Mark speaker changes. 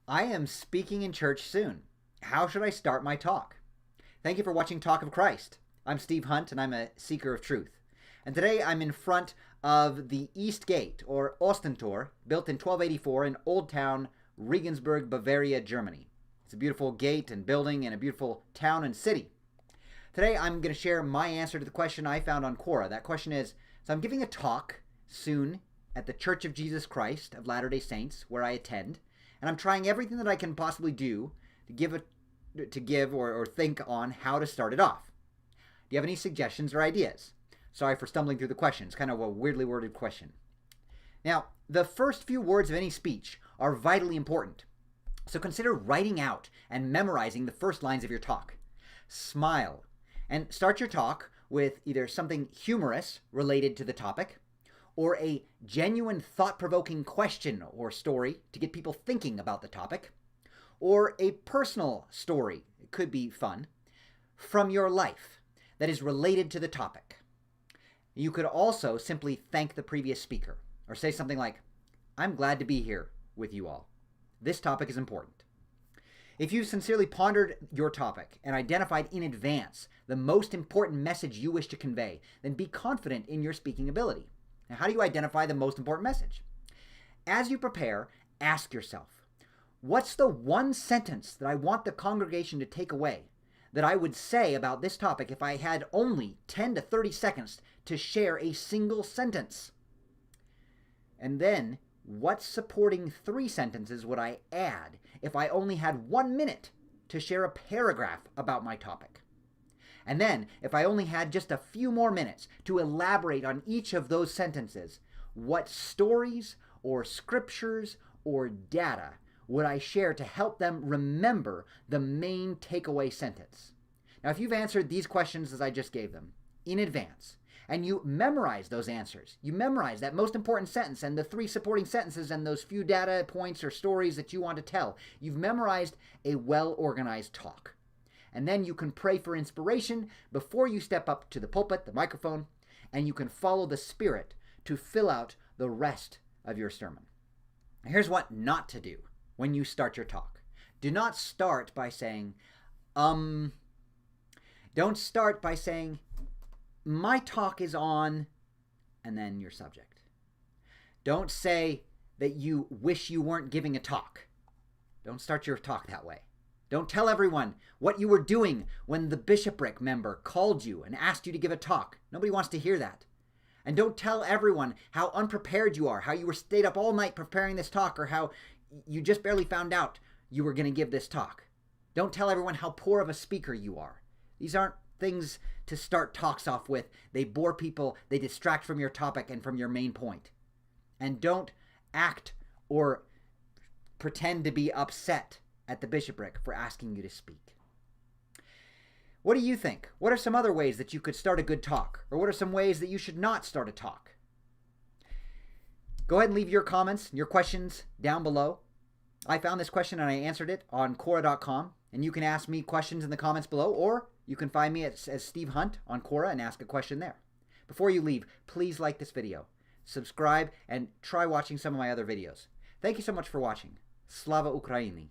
Speaker 1: I am speaking in church soon. How should I start my talk? Thank you for watching Talk of Christ. I'm Steve Hunt, and I'm a seeker of truth. And today I'm in front of the East Gate, or Ostentor, built in 1284 in Old Town, Regensburg, Bavaria, Germany. It's a beautiful gate and building and a beautiful town and city. Today I'm going to share my answer to the question I found on Quora. That question is, so I'm giving a talk soon at the Church of Jesus Christ of Latter-day Saints, where I attend, and I'm trying everything that I can possibly do to give or think on how to start it off. Do you have any suggestions or ideas? Sorry for stumbling through the question. It's kind of a weirdly worded question. Now, the first few words of any speech are vitally important. So consider writing out and memorizing the first lines of your talk. Smile and start your talk with either something humorous related to the topic or a genuine thought-provoking question or story to get people thinking about the topic, or a personal story, it could be fun, from your life that is related to the topic. You could also simply thank the previous speaker or say something like, "I'm glad to be here with you all. This topic is important." If you've sincerely pondered your topic and identified in advance the most important message you wish to convey, then be confident in your speaking ability. Now, how do you identify the most important message? As you prepare, ask yourself, what's the one sentence that I want the congregation to take away that I would say about this topic if I had only 10 to 30 seconds to share a single sentence? And then, what supporting 3 sentences would I add if I only had 1 minute to share a paragraph about my topic? And then, if I only had just a few more minutes to elaborate on each of those sentences, what stories or scriptures or data would I share to help them remember the main takeaway sentence? Now, if you've answered these questions as I just gave them in advance, and you memorize those answers, you memorize that most important sentence and the 3 supporting sentences and those few data points or stories that you want to tell, you've memorized a well-organized talk. And then you can pray for inspiration before you step up to the pulpit, the microphone, and you can follow the Spirit to fill out the rest of your sermon. Here's what not to do when you start your talk. Do not start by saying, Don't start by saying, "My talk is on," and then your subject. Don't say that you wish you weren't giving a talk. Don't start your talk that way. Don't tell everyone what you were doing when the bishopric member called you and asked you to give a talk. Nobody wants to hear that. And don't tell everyone how unprepared you are, how you were stayed up all night preparing this talk, or how you just barely found out you were going to give this talk. Don't tell everyone how poor of a speaker you are. These aren't things to start talks off with. They bore people, they distract from your topic and from your main point. And don't act or pretend to be upset at the bishopric for asking you to speak. What do you think? What are some other ways that you could start a good talk? Or what are some ways that you should not start a talk? Go ahead and leave your comments, your questions down below. I found this question and I answered it on Quora.com. And you can ask me questions in the comments below, or you can find me as Steve Hunt on Quora and ask a question there. Before you leave, please like this video, subscribe, and try watching some of my other videos. Thank you so much for watching. Slava Ukraini!